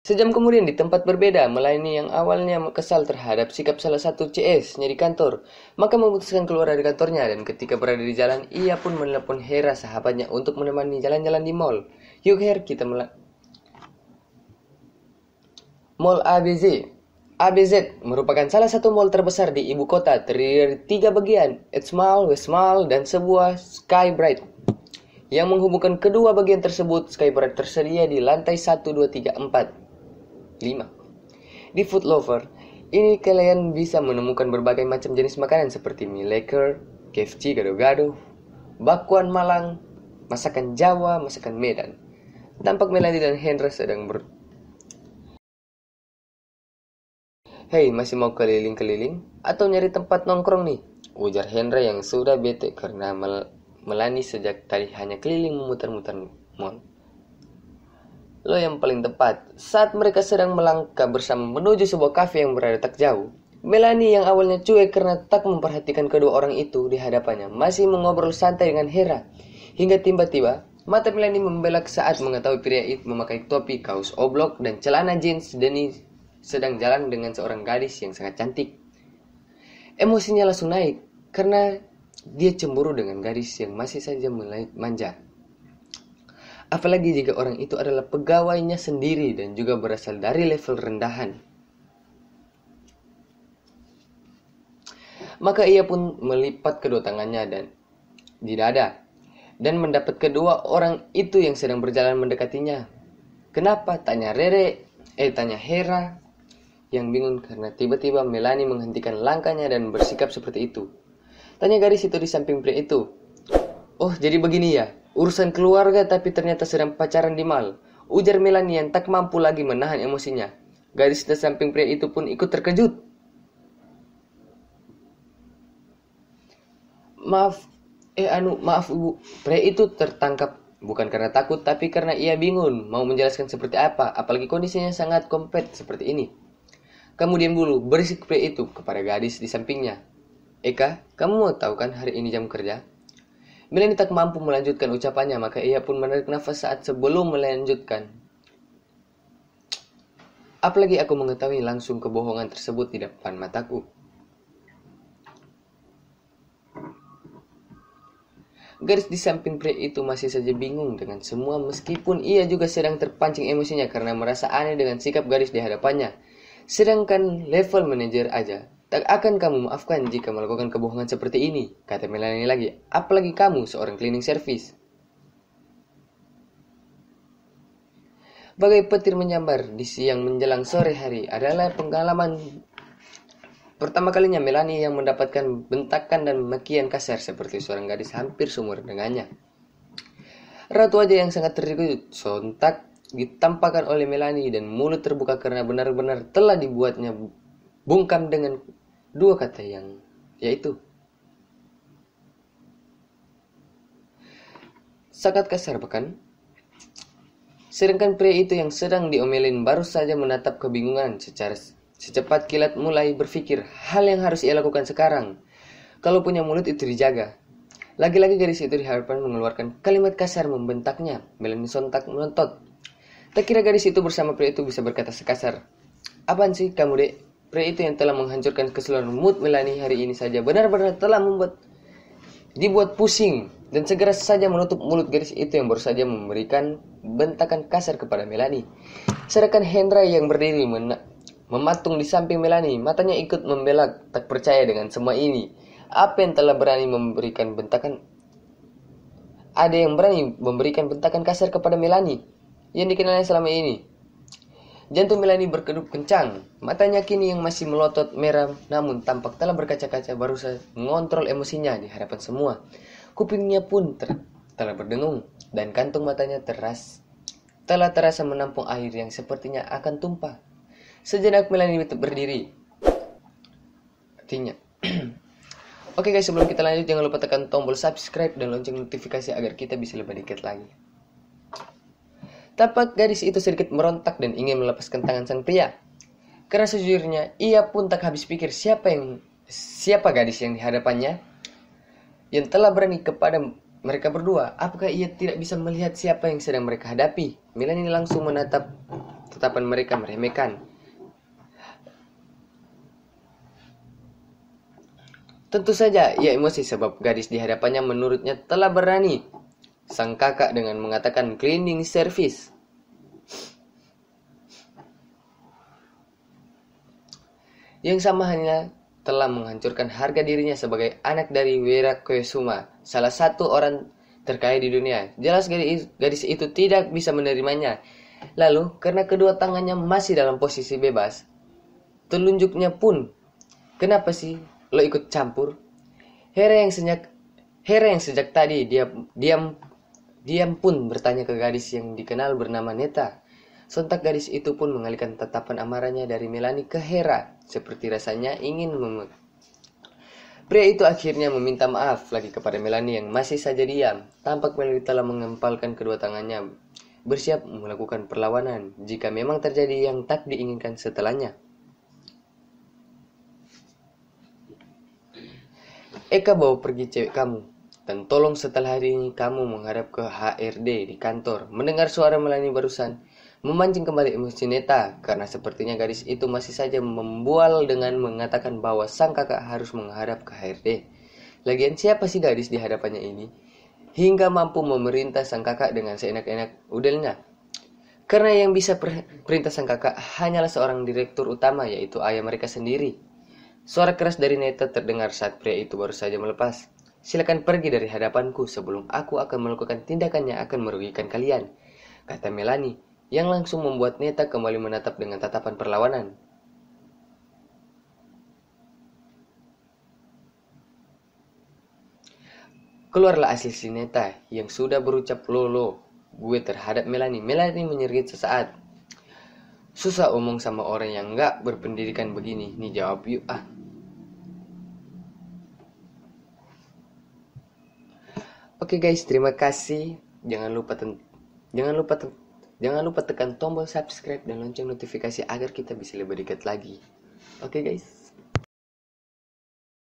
Sejam kemudian di tempat berbeda, Melanie yang awalnya kesal terhadap sikap salah satu CS-nya di kantor, maka memutuskan keluar dari kantornya dan ketika berada di jalan, ia pun menelepon Hera sahabatnya untuk menemani jalan-jalan di mall. Yuk Her, kita Mall ABZ merupakan salah satu mall terbesar di ibu kota, terdiri dari 3 bagian, East Mall, West Mall, dan sebuah Skybright. Yang menghubungkan kedua bagian tersebut, Skybright tersedia di lantai 1, 2, 3, 4, 5. Di Food Lover, ini kalian bisa menemukan berbagai macam jenis makanan seperti mie leker, KFC gado-gado, bakwan Malang, masakan Jawa, masakan Medan. Tampak Melanie dan Hendra sedang Hei, masih mau keliling-keliling? Atau nyari tempat nongkrong nih? Ujar Hendra yang sudah bete karena Melani sejak tadi hanya keliling memutar-mutar mall. Lo yang paling tepat, saat mereka sedang melangkah bersama menuju sebuah kafe yang berada tak jauh, Melanie yang awalnya cuek karena tak memperhatikan kedua orang itu di hadapannya masih mengobrol santai dengan Hera. Hingga tiba-tiba, mata Melanie membelak saat mengetahui pria itu memakai topi, kaos oblok, dan celana jeans Denny sedang jalan dengan seorang gadis yang sangat cantik. Emosinya langsung naik karena dia cemburu dengan gadis yang masih saja manja. Apalagi jika orang itu adalah pegawainya sendiri dan juga berasal dari level rendahan. Maka ia pun melipat kedua tangannya dan di dada dan mendapat kedua orang itu yang sedang berjalan mendekatinya. Kenapa? Tanya Hera yang bingung karena tiba-tiba Melanie menghentikan langkahnya dan bersikap seperti itu. Tanya gadis itu di samping pria itu. Oh, jadi begini ya, urusan keluarga tapi ternyata sedang pacaran di mall. Ujar Melanie yang tak mampu lagi menahan emosinya. Gadis di samping pria itu pun ikut terkejut. Maaf ibu. Pria itu tertangkap bukan karena takut tapi karena ia bingung mau menjelaskan seperti apa, apalagi kondisinya sangat kompleks seperti ini. Kamu diam dulu, berisik pria itu kepada gadis di sampingnya. Eka, kamu mau tahu kan hari ini jam kerja? Melanie tak mampu melanjutkan ucapannya, maka ia pun menarik nafas saat sebelum melanjutkan. Apalagi aku mengetahui langsung kebohongan tersebut di depan mataku. Gadis di samping pria itu masih saja bingung dengan semua meskipun ia juga sedang terpancing emosinya karena merasa aneh dengan sikap gadis di hadapannya. Sedangkan level manajer aja tak akan kamu maafkan jika melakukan kebohongan seperti ini, kata Melanie lagi. Apalagi kamu seorang cleaning service. Bagai petir menyambar di siang menjelang sore hari adalah pengalaman pertama kalinya Melanie yang mendapatkan bentakan dan makian kasar seperti seorang gadis hampir seumur dengannya. Ratu wajah yang sangat terkejut sontak ditampakkan oleh Melanie dan mulut terbuka karena benar-benar telah dibuatnya bungkam dengan dua kata yang yaitu sangat kasar bukan? Sedangkan pria itu yang sedang diomelin baru saja menatap kebingungan secara secepat kilat mulai berpikir hal yang harus ia lakukan sekarang. Kalau punya mulut itu dijaga. Lagi-lagi gadis itu diharapkan mengeluarkan kalimat kasar membentaknya. Melanie sontak melotot. Tak kira gadis itu bersama pria itu bisa berkata sekasar. Apaan sih kamu dek? Pria itu yang telah menghancurkan keseluruhan mood Melanie hari ini saja benar-benar telah dibuat pusing dan segera saja menutup mulut gadis itu yang baru saja memberikan bentakan kasar kepada Melanie. Sedangkan Hendra yang berdiri mematung di samping Melanie, matanya ikut membelak, tak percaya dengan semua ini. Apa yang telah berani memberikan bentakan? Ada yang berani memberikan bentakan kasar kepada Melanie yang dikenalnya selama ini. Jantung Melanie berkedup kencang. Matanya kini yang masih melotot merah namun tampak telah berkaca-kaca baru saja mengontrol emosinya di hadapan semua. Kupingnya pun telah berdengung dan kantung matanya telah terasa menampung air yang sepertinya akan tumpah. Sejenak Melanie berdiri. Artinya. Oke guys, sebelum kita lanjut jangan lupa tekan tombol subscribe dan lonceng notifikasi agar kita bisa lebih dekat lagi. Tampak gadis itu sedikit merontak dan ingin melepaskan tangan sang pria. Karena sejujurnya ia pun tak habis pikir siapa gadis yang dihadapannya yang telah berani kepada mereka berdua. Apakah ia tidak bisa melihat siapa yang sedang mereka hadapi? Melanie langsung menatap tatapan mereka meremehkan. Tentu saja ia emosi sebab gadis di hadapannya menurutnya telah berani sang kakak dengan mengatakan cleaning service. Yang sama hanya telah menghancurkan harga dirinya sebagai anak dari Wira Koesuma, salah satu orang terkaya di dunia. Jelas gadis itu tidak bisa menerimanya. Lalu, karena kedua tangannya masih dalam posisi bebas, telunjuknya pun, kenapa sih lo ikut campur? Hera yang sejak tadi diam pun bertanya ke gadis yang dikenal bernama Neta. Sontak gadis itu pun mengalihkan tatapan amarahnya dari Melanie ke Hera, seperti rasanya ingin Pria itu akhirnya meminta maaf lagi kepada Melanie yang masih saja diam. Tampak Melanie telah mengempalkan kedua tangannya, bersiap melakukan perlawanan jika memang terjadi yang tak diinginkan setelahnya. Eka bawa pergi cewek kamu, dan tolong setelah hari ini kamu menghadap ke HRD di kantor. Mendengar suara Melanie barusan, memancing kembali emosi Neta, karena sepertinya gadis itu masih saja membual dengan mengatakan bahwa sang kakak harus menghadap ke HRD. Lagian siapa sih gadis di hadapannya ini, hingga mampu memerintah sang kakak dengan seenak-enak udelnya? Karena yang bisa perintah sang kakak hanyalah seorang direktur utama, yaitu ayah mereka sendiri. Suara keras dari Neta terdengar saat pria itu baru saja melepas. Silakan pergi dari hadapanku sebelum aku akan melakukan tindakan yang akan merugikan kalian, kata Melanie, yang langsung membuat Neta kembali menatap dengan tatapan perlawanan. Keluarlah asli si Neta yang sudah berucap lolo gue terhadap Melanie. Melanie menyergit sesaat. Susah omong sama orang yang gak berpendidikan begini. Nih jawab yuk ah. Oke guys, terima kasih. Jangan lupa tekan tombol subscribe dan lonceng notifikasi agar kita bisa lebih dekat lagi. Oke guys.